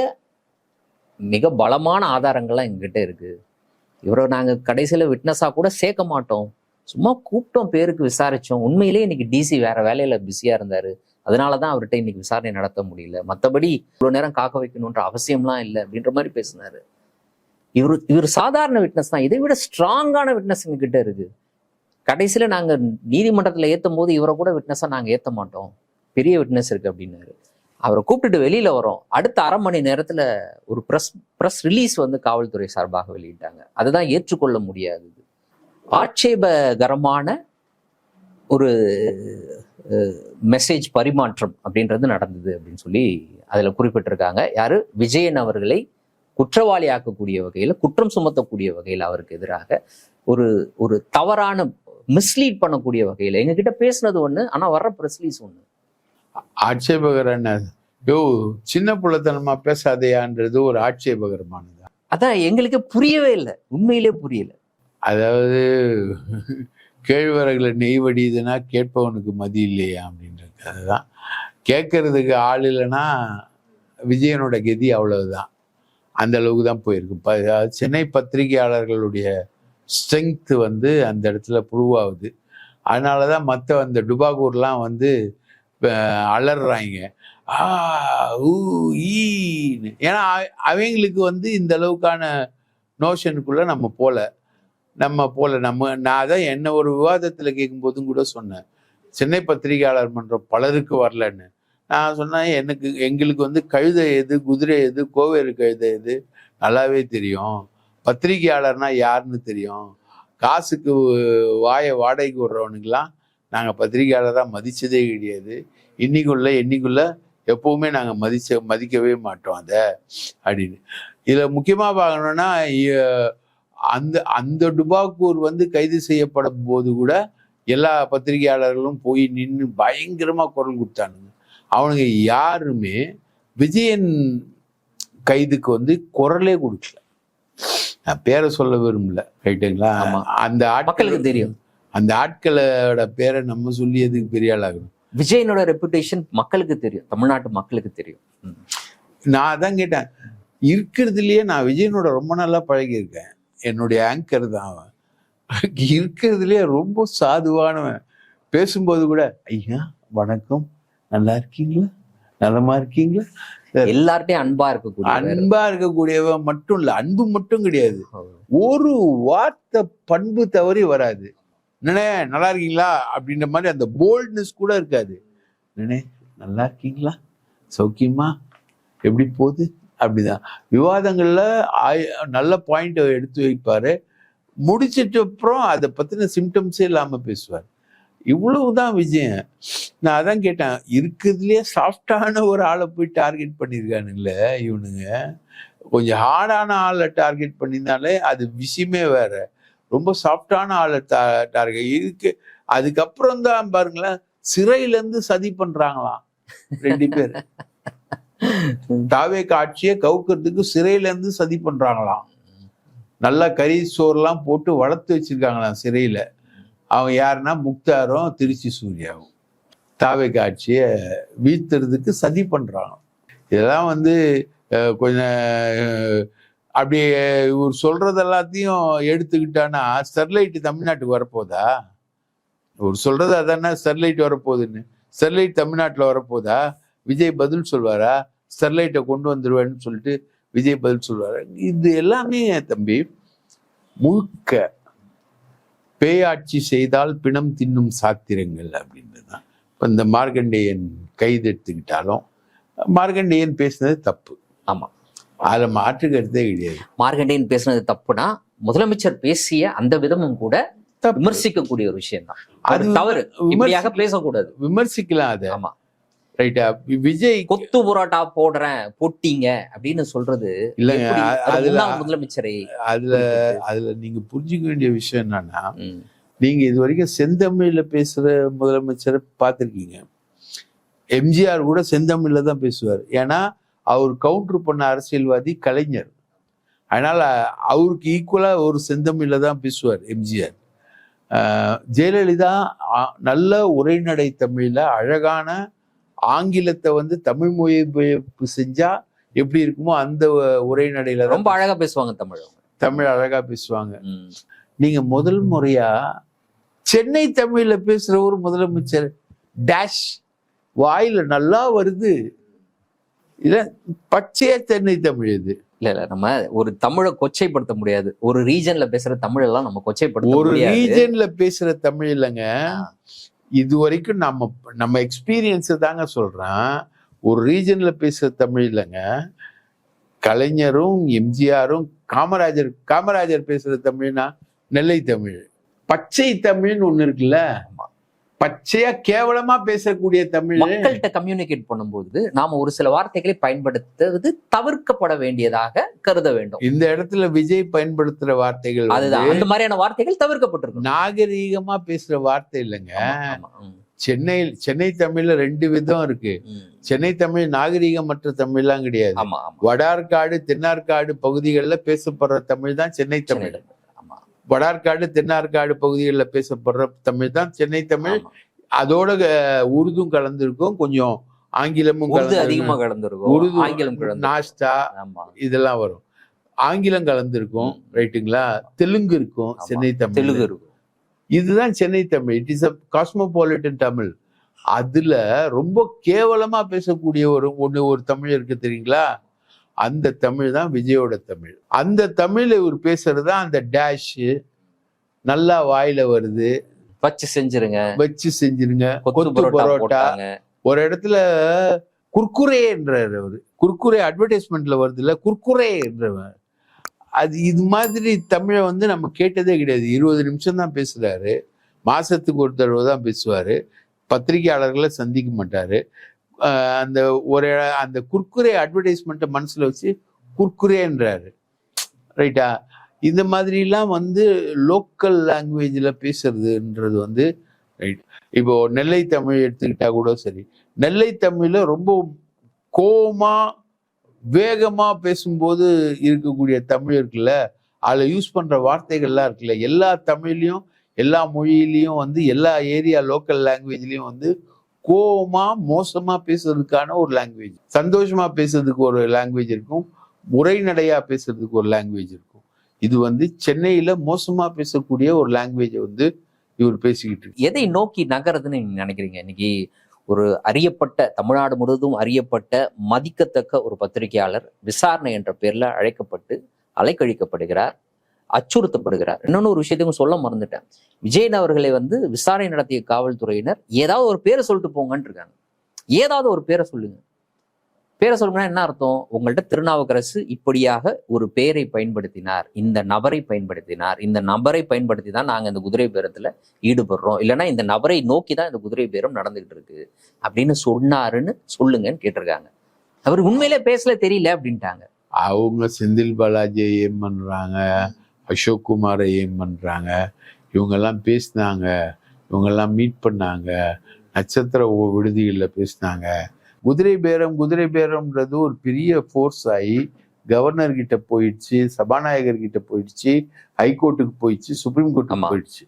மிக பலமான ஆதாரங்கள்லாம் எங்ககிட்ட இருக்கு, இவரை நாங்க கடைசியில விட்னஸா கூட சேர்க்க மாட்டோம், சும்மா கூப்பிட்டோம், பேருக்கு விசாரிச்சோம், உண்மையிலேயே இன்னைக்கு டிசி வேற வேலையில பிஸியா இருந்தாரு, அதனாலதான் அவர்கிட்ட இன்னைக்கு விசாரணை நடத்த முடியல, மற்றபடி இவ்வளவு நேரம் காக்க வைக்கணும்ன்ற அவசியம்லாம் இல்லை அப்படின்ற மாதிரி பேசினாரு. இவர் சாதாரண விட்னஸ் தான், இதை விட ஸ்ட்ராங்கான விட்னஸ் எங்ககிட்ட இருக்கு. கடைசியில நாங்க நீதிமன்றத்துல ஏத்தும் போது இவரை கூட விட்னஸா நாங்க ஏத்த மாட்டோம், பெரிய விட்னஸ் இருக்கு அப்படின்னாரு. அவரை கூப்பிட்டுட்டு வெளியில வரோம். அடுத்த 1/2 மணி நேரத்துல ஒரு பிரஸ் ரிலீஸ் வந்து காவல்துறை சார்பாக வெளியிட்டாங்க. அதுதான் ஏற்றுக்கொள்ள முடியாதது. ஆட்சேபகரமான ஒரு மெசேஜ் பரிமாற்றம் அப்படின்றது நடந்தது அப்படின்னு சொல்லி அதுல குறிப்பிட்டிருக்காங்க. யாரு? விஜயன் அவர்களை குற்றவாளி ஆக்கக்கூடிய வகையில, குற்றம் சுமத்தக்கூடிய வகையில், அவருக்கு எதிராக ஒரு தவறான மிஸ்லீட் பண்ணக்கூடிய வகையில எங்ககிட்ட பேசுனது ஒண்ணு, ஆனா வர்ற பிரஸ் ரிலீஸ் ஒண்ணு. ஆட்சேபகரன சின்ன புள்ளத்தனமா பேசாதையான்றது ஒரு ஆட்சேபகரமானது. அதான் எங்களுக்கு புரியவே இல்லை, உண்மையிலே புரியல. அதாவது கேழ்வரகுல நெய் வடியுதுன்னா கேட்பவனுக்கு மதி இல்லையா அப்படின்றது. அதுதான், கேட்கறதுக்கு ஆள் இல்லைன்னா விஜயனோட கதி அவ்வளவுதான், அந்த அளவுக்கு தான் போயிருக்கு. சென்னை பத்திரிகையாளர்களுடைய ஸ்ட்ரென்த் வந்து அந்த இடத்துல ப்ரூவ் ஆகுது. அதனாலதான் மற்ற அந்த டுபாகூர்லாம் வந்து அலறாங்க, ஏன்னா அவங்களுக்கு வந்து இந்த அளவுக்கான நோஷனுக்குள்ள நம்ம போல நான் தான் என்ன ஒரு விவாதத்துல கேட்கும் போதும் கூட சொன்னேன், சென்னை பத்திரிகையாளர் மன்றம் பலருக்கு வரலன்னு. நான் சொன்னேன், எங்களுக்கு வந்து கழுதை எது, குதிரை எது, கோவேறு கழுதை எது நல்லாவே தெரியும், பத்திரிகையாளர்னா யாருன்னு தெரியும், காசுக்கு வாடகைக்கு விடுறவனுக்கெல்லாம் நாங்கள் பத்திரிகையாளராக மதிச்சதே கிடையாது, என்னைக்குள்ள எப்பவுமே நாங்கள் மதிக்கவே மாட்டோம் அதை அப்படின்னு. இதில் முக்கியமாக பார்க்கணுன்னா, அந்த டுபாக்கூர் வந்து கைது செய்யப்படும் போது கூட எல்லா பத்திரிகையாளர்களும் போய் நின்று பயங்கரமா குரல் கொடுத்தானுங்க. அவனுங்க யாருமே விஜயன் கைதுக்கு வந்து குரலே கொடுக்கல. நான் பேரை சொல்ல விரும்பல, ரைட்டுங்களா? அந்த ஆட்களுக்கு தெரியும், அந்த ஆட்களோட பேரை நம்ம சொல்லி எதுக்கு பெரிய ஆளாகணும்? விஜயனோட ரெப்புடேஷன் மக்களுக்கு தெரியும், தமிழ்நாட்டு மக்களுக்கு தெரியும். நான் அதான் கேட்டேன், இருக்கிறதுலயே நான் விஜயனோட ரொம்ப நல்லா பழகியிருக்கேன், என்னுடைய ஆங்கர் தான் அவன், இருக்கிறதுலயே ரொம்ப சாதுவானவன். பேசும்போது கூட ஐயா வணக்கம், நல்லா இருக்கீங்களா, நலமா இருக்கீங்களா, எல்லார்ட்டையும் அன்பா இருக்கக்கூடியவன் மட்டும் இல்ல, அன்பு மட்டும் கிடையாது, ஒரு வார்த்தை பண்பு தவறி வராது. என்னண்ணே நல்லா இருக்கீங்களா அப்படின்ற மாதிரி அந்த போல்ட்னஸ் கூட இருக்காது. என்னண்ணே நல்லா இருக்கீங்களா, சௌக்கியமா, எப்படி போகுது, அப்படிதான். விவாதங்கள்ல நல்ல பாயிண்ட் எடுத்து வைப்பாரு, முடிச்சிட்டு அப்புறம் அதை பத்தின சிம்டம்ஸே இல்லாம பேசுவார். இவ்வளவுதான் விஜயம். நான் அதான் கேட்டேன், இருக்கிறதுலயே சாஃப்டான ஒரு ஆளை போய் டார்கெட் பண்ணியிருக்கானுங்கள இவனுங்க. கொஞ்சம் ஹார்டான ஆளை டார்கெட் பண்ணியிருந்தாலே அது விஷயமே வேற. ரொம்ப சாஃப்டான ஆளை டார்கெட் இருக்கு. அதுக்கப்புறம் தான் பாருங்களேன், சிறையில இருந்து சதி பண்றாங்களாம் 2 பேர். தாவேக ஆட்சியை கவுக்கிறதுக்கு சிறையில இருந்து சதி பண்றாங்களாம். நல்லா கறி சோறுலாம் போட்டு வளர்த்து வச்சிருக்காங்களாம் சிறையில. அவங்க யாருன்னா முக்தாரும் திருச்சி சூர்யாவும் தாவேக ஆட்சியை வீழ்த்துறதுக்கு சதி பண்றாங்க. இதெல்லாம் வந்து கொஞ்சம் அப்படியே இவர் சொல்றது எல்லாத்தையும் எடுத்துக்கிட்டான்னா ஸ்டெர்லைட் தமிழ்நாட்டுக்கு வரப்போதா? இவர் சொல்றது அதானே, ஸ்டெர்லைட் வரப்போகுதுன்னு. ஸ்டெர்லைட் தமிழ்நாட்டில் வரப்போதா? விஜய் பதில் சொல்வாரா? ஸ்டெர்லைட்டை கொண்டு வந்துருவேன்னு சொல்லிட்டு விஜய் பதில் சொல்வாரா? இது எல்லாமே தம்பி முழுக்க பேயாட்சி செய்தால் பிணம் தின்னும் சாத்திரங்கள் அப்படின்றது தான். இப்போ இந்த மார்கண்டேயன் கைது எடுத்துக்கிட்டாலும் மார்கண்டேயன் பேசுனது தப்பு. ஆமா, அதுல மாற்று கருத்தே கிடையாது. மார்கண்டேயன் பேசுனது தப்புனா முதலமைச்சர் பேசிய அந்த விதமும் கூட விமர்சிக்கக்கூடிய ஒரு விஷயம் தான். அது தவறு, இப்படியாக பேசக்கூடாது. விமர்சிக்கலாம் அது. ஆமா, ரைட்டா. விஜய் கொத்து புரோட்டா போடுறேன் போட்டீங்க அப்படின்னு சொல்றது இல்லைங்க. அதுல முதலமைச்சரை அதுல நீங்க புரிஞ்சுக்க வேண்டிய விஷயம் என்னன்னா, நீங்க இது வரைக்கும் செந்தமிழ்ல பேசுற முதலமைச்சரை பார்த்திருக்கீங்க. எம்ஜிஆர் கூட செந்தமிழ்ல தான் பேசுவார். ஏன்னா அவர் கவுண்டர் பண்ண அரசியல்வாதி கலைஞர். அதனால அவருக்கு ஈக்குவலா ஒரு செந்தமிழ்ல தான் பேசுவார் எம்ஜிஆர். ஜெயலலிதா நல்ல உரைநடை தமிழ்ல அழகான ஆங்கிலத்தை வந்து தமிழ் மொழிபெயர்ப்பு செஞ்சா எப்படி இருக்குமோ அந்த உரைநடையில ரொம்ப அழகா பேசுவாங்க. தமிழ் அழகா பேசுவாங்க. நீங்க முதல் முறையா சென்னை தமிழ்ல பேசுற ஒரு முதலமைச்சர் டேஷ் வாயில நல்லா வருது. இல்ல பச்சையா சென்னை தமிழ் இது இல்ல நம்ம ஒரு தமிழை கொச்சைப்படுத்த முடியாது. ஒரு ரீஜன்ல பேசுற தமிழ் எல்லாம் நம்ம கொச்சைப்படுத்த ஒரு ரீஜன்ல பேசுற தமிழ் இல்லைங்க. இது வரைக்கும் நம்ம எக்ஸ்பீரியன்ஸ் தாங்க சொல்றேன். ஒரு ரீஜன்ல பேசுற தமிழ் இல்லைங்க. கலைஞரும் எம்ஜிஆரும் காமராஜர் பேசுற தமிழ்னா நெல்லை தமிழ். பச்சை தமிழ்னு ஒண்ணு இருக்குல்ல, பச்சையா கேவலமா பேசக்கூடிய தமிழ். மக்கள்கிட்ட கம்யூனிகேட் பண்ணும்போது நாம ஒரு சில வார்த்தைகளை பயன்படுத்துவது தவிர்க்கப்பட வேண்டியதாக கருத வேண்டும். இந்த இடத்துல விஜய் பயன்படுத்துற வார்த்தைகள் அதுதான், அந்த மாதிரியான வார்த்தைகள் தவிர்க்கப்பட்டிருக்கும். நாகரீகமா பேசுற வார்த்தை இல்லைங்க. சென்னை தமிழ்ல 2 விதம் இருக்கு. சென்னை தமிழ் நாகரீகமற்ற தமிழ்லாம் கிடையாது. வடார்காடு தென்னார்காடு பகுதிகளில் பேசப்படுற தமிழ் தான் சென்னை தமிழ். வடார்காடு தென்னார்காடு பகுதிகளில் பேசப்படுற தமிழ் தான் சென்னை தமிழ். அதோட உருதும் கலந்துருக்கும், கொஞ்சம் ஆங்கிலமும் அதிகமா கலந்துருக்கும். உருது, ஆங்கிலம், நாஸ்டா இதெல்லாம் வரும். ஆங்கிலம் கலந்துருக்கும், ரைட்டுங்களா. தெலுங்கு இருக்கும், சென்னை தமிழ் தெலுங்கு இருக்கும். இதுதான் Chennai Tamil. It is a cosmopolitan Tamil. அதுல ரொம்ப கேவலமா பேசக்கூடிய ஒரு தமிழ் இருக்கு தெரியுங்களா? அந்த தமிழ் தான் விஜயோட தமிழ். அந்த தமிழ் இவர் பேசுறதா அந்த டேஷ் நல்லா வாயில வருது. வச்சு செஞ்சிருங்க கொத்து பரோட்டா. ஒரு இடத்துல குர்குரே என்றார் அவரு. குர்குரே அட்வர்டைஸ்மெண்ட்ல வருது இல்ல, குர்குரே என்றவர். அது இது மாதிரி தமிழை வந்து நம்ம கேட்டதே கிடையாது. 20 நிமிஷம் தான் பேசுறாரு. மாசத்துக்கு ஒரு தடவை தான் பேசுவாரு. பத்திரிகையாளர்களை சந்திக்க மாட்டாரு. அந்த குர்குரே அட்வர்டைஸ்மெண்ட்டை மனசுல வச்சு குர்குரேன்றாரு, ரைட்டா. இந்த மாதிரிலாம் வந்து லோக்கல் லாங்குவேஜ்ல பேசுறதுன்றது வந்து ரைட். இப்போ நெல்லை தமிழ் எடுத்துக்கிட்டா கூட சரி, நெல்லை தமிழ்ல ரொம்ப கோவமா வேகமா பேசும்போது இருக்கக்கூடிய தமிழ் இருக்குல்ல, அதுல யூஸ் பண்ற வார்த்தைகள்லாம் இருக்குல்ல, எல்லா தமிழ்லையும் எல்லா மொழியிலையும் வந்து எல்லா ஏரியா லோக்கல் லாங்குவேஜ்லயும் வந்து கோவமா மோசமா பேசுறதுக்கான ஒரு லாங்குவேஜ், சந்தோஷமா பேசுறதுக்கு ஒரு லாங்குவேஜ் இருக்கும், உரைநடையா பேசுறதுக்கு ஒரு லாங்குவேஜ் இருக்கும். இது வந்து சென்னையில மோசமா பேசக்கூடிய ஒரு லாங்குவேஜை வந்து இவர் பேசிக்கிட்டு இருக்கு. எதை நோக்கி நகருதுன்னு நீங்க நினைக்கிறீங்க? இன்னைக்கு ஒரு அறியப்பட்ட, தமிழ்நாடு முழுவதும் அறியப்பட்ட மதிக்கத்தக்க ஒரு பத்திரிகையாளர் விசாரணை என்ற பேர்ல அழைக்கப்பட்டு அலைக்கழிக்கப்படுகிறார், அச்சுறுத்தப்படுகிறார். இன்னொன்னு ஒரு விஷயத்தையும் சொல்ல மறந்துட்டேன். விஜயன் அவர்களை வந்து விசாரணை நடத்திய காவல்துறையினர் ஏதாவது ஒரு பேரை சொல்லிட்டு போங்கன்னு இருக்காங்க. ஏதாவது ஒரு பேரை சொல்லுங்க. பேரை சொல்லுங்கன்னா என்ன அர்த்தம்? உங்கள்கிட்ட திருநாவுக்கரசு இப்படியாக ஒரு பேரை பயன்படுத்தினார், இந்த நபரை பயன்படுத்தினார், இந்த நபரை பயன்படுத்தி தான் நாங்கள் இந்த குதிரை பேரத்துல ஈடுபடுறோம், இல்லைன்னா இந்த நபரை நோக்கி தான் இந்த குதிரை பேரம் நடந்துகிட்டு இருக்கு அப்படின்னு சொன்னாருன்னு சொல்லுங்கன்னு கேட்டிருக்காங்க. அவர் உண்மையிலே பேசல, தெரியல அப்படின்ட்டாங்க. அவங்க செந்தில் பாலாஜியை ஏம் பண்றாங்க, அசோக் குமாரை ஏம் பண்றாங்க. இவங்கெல்லாம் பேசினாங்க, இவங்கெல்லாம் மீட் பண்ணாங்க, நட்சத்திர விடுதிகளில் பேசினாங்க, குதிரை பேரம்ன்றது ஒரு பெரிய ஃபோர்ஸ் ஆகி கவர்னர் கிட்ட போயிடுச்சு, சபாநாயகர் கிட்ட போயிடுச்சு, ஹைகோர்ட்டுக்கு போயிடுச்சு, சுப்ரீம் கோர்ட்டுக்கு போயிடுச்சு.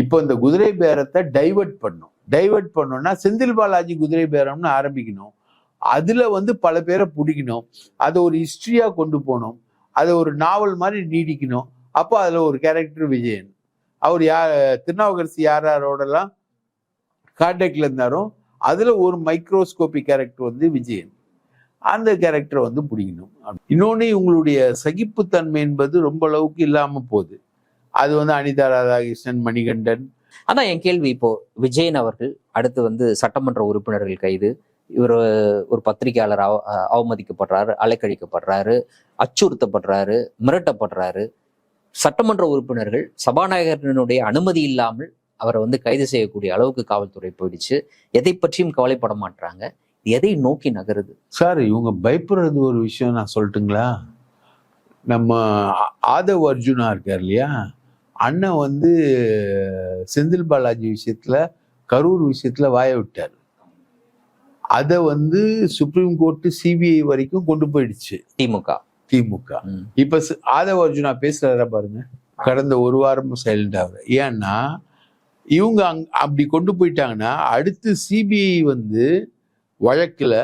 இப்போ இந்த குதிரை பேரத்தை டைவர்ட் பண்ணோம்னா செந்தில் பாலாஜி குதிரை பேரம்னு ஆரம்பிக்கணும். அதுல பல பேரை பிடிக்கணும், அதை ஒரு ஹிஸ்டரியா கொண்டு போகணும், அதை ஒரு நாவல் மாதிரி நீடிக்கணும். அப்போ அதுல ஒரு கேரக்டர் விஜயன். அவர் திருநாவுக்கரசு யாரோடலாம் கான்டாக்ட்ல இருந்தாரோ அதுல ஒரு மைக்ரோஸ்கோபிக் கேரக்டர் விஜயன். அந்த கேரக்டரை பிடிக்கணும். இன்னொன்னு இவங்களுடைய சகிப்புத்தன்மை என்பது ரொம்ப அளவுக்கு இல்லாம போகுது. அது அனிதா ராதாகிருஷ்ணன், மணிகண்டன். அதான் என் கேள்வி. இப்போ விஜயன் அவர்கள் அடுத்து சட்டமன்ற உறுப்பினர்கள் கைது, இவர் ஒரு பத்திரிகையாளர் அவமதிக்கப்படுறாரு, அலைக்கழிக்கப்படுறாரு, அச்சுறுத்தப்படுறாரு, மிரட்டப்படுறாரு. சட்டமன்ற உறுப்பினர்கள் சபாநாயகரினுடைய அனுமதி இல்லாமல் அவரை கைது செய்யக்கூடிய அளவுக்கு காவல்துறை போயிடுச்சு. எதை பற்றியும் கவலைப்பட மாட்டாங்க. எதை நோக்கி நகருது சார்? இவங்க பயப்படுறது ஒரு விஷயம் நான் சொல்லட்டுங்களா? நம்ம ஆதவ் அர்ஜுனா இருக்கார் இல்லையா, அண்ணன் செந்தில் பாலாஜி விஷயத்துல, கரூர் விஷயத்துல வாய விட்டார். அதை சுப்ரீம் கோர்ட்டு சிபிஐ வரைக்கும் கொண்டு போயிடுச்சு திமுக. இப்ப ஆதவ் அர்ஜுனா பேசுறாரா பாருங்க, கடந்த ஒரு வாரமும் சைலண்ட் ஆகுற. ஏன்னா இவங்க அப்படி கொண்டு போயிட்டாங்கன்னா அடுத்து சிபிஐ வழக்குல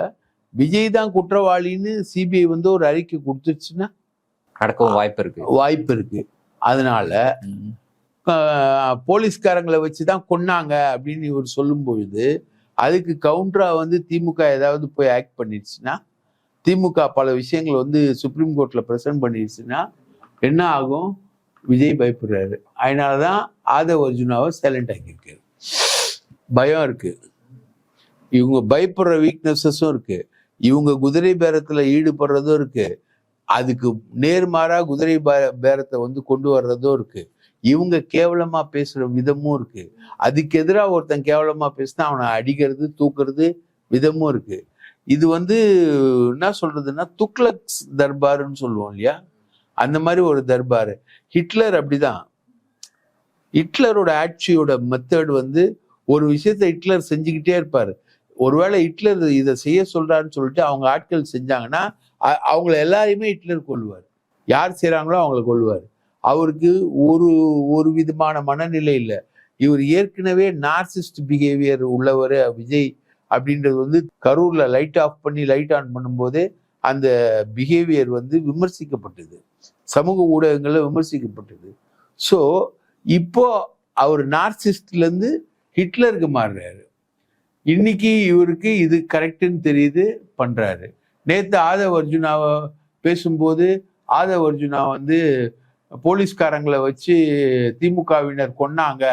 விஜய் தான் குற்றவாளின்னு சிபிஐ ஒரு அறிக்கை கொடுத்துருச்சுன்னா நடக்கவும் வாய்ப்பு இருக்கு. அதனால போலீஸ்காரங்களை வச்சுதான் கொன்னாங்க அப்படின்னு இவர் சொல்லும் பொழுது அதுக்கு கவுண்டரா திமுக ஏதாவது போய் ஆக்ட் பண்ணிடுச்சுன்னா, திமுக பல விஷயங்கள் சுப்ரீம் கோர்ட்ல பிரசன்ட் பண்ணிடுச்சுன்னா என்ன ஆகும்? விஜய் பயப்படுறாரு. அதனாலதான் ஆதவ் அர்ஜுனாவை சைலண்ட் ஆக்கியிருக்காரு. பயம் இருக்கு. இவங்க பயப்படுற வீக்னஸஸும் இருக்கு, இவங்க குதிரை பேரத்துல ஈடுபடுறதும் இருக்கு, அதுக்கு நேர்மாறா குதிரை பேரத்தை கொண்டு வர்றதும் இருக்கு, இவங்க கேவலமா பேசுற விதமும் இருக்கு, அதுக்கு எதிராக ஒருத்தன் கேவலமா பேசினா அவனை அடிக்கிறது தூக்குறது விதமும் இருக்கு. இது என்ன சொல்றதுன்னா துக்ளக் தர்பாருன்னு சொல்லுவோம் இல்லையா, அந்த மாதிரி ஒரு தர்பாரு. ஹிட்லர் அப்படிதான். ஹிட்லரோட ஆட்சியோட மெத்தட் ஒரு விஷயத்த ஹிட்லர் செஞ்சுக்கிட்டே இருப்பாரு. ஒருவேளை ஹிட்லர் இதை செய்ய சொல்றாருன்னு சொல்லிட்டு அவங்க ஆட்கள் செஞ்சாங்கன்னா அவங்கள எல்லாரையுமே ஹிட்லர் கொல்லுவார். யார் செய்யறாங்களோ அவங்கள கொல்லுவார். அவருக்கு ஒரு விதமான மனநிலை இல்லை. இவர் ஏற்கனவே நார்சிஸ்ட் பிஹேவியர் உள்ளவர் விஜய் அப்படின்றது கரூர்ல லைட் ஆஃப் பண்ணி லைட் ஆன் பண்ணும்போதே அந்த பிஹேவியர் விமர்சிக்கப்பட்டது, சமூக ஊடகங்கள்ல விமர்சிக்கப்பட்டது. ஸோ இப்போ அவர் நார்சிஸ்ட்ல இருந்து ஹிட்லருக்கு மாறுறாரு. இன்னைக்கு இவருக்கு இது கரெக்டுன்னு தெரியுது, பண்றாரு. நேத்து ஆதவ் அர்ஜுனாவை பேசும்போது ஆதவ் அர்ஜுனா போலீஸ்காரங்களை வச்சு திமுகவினர் கொன்னாங்க,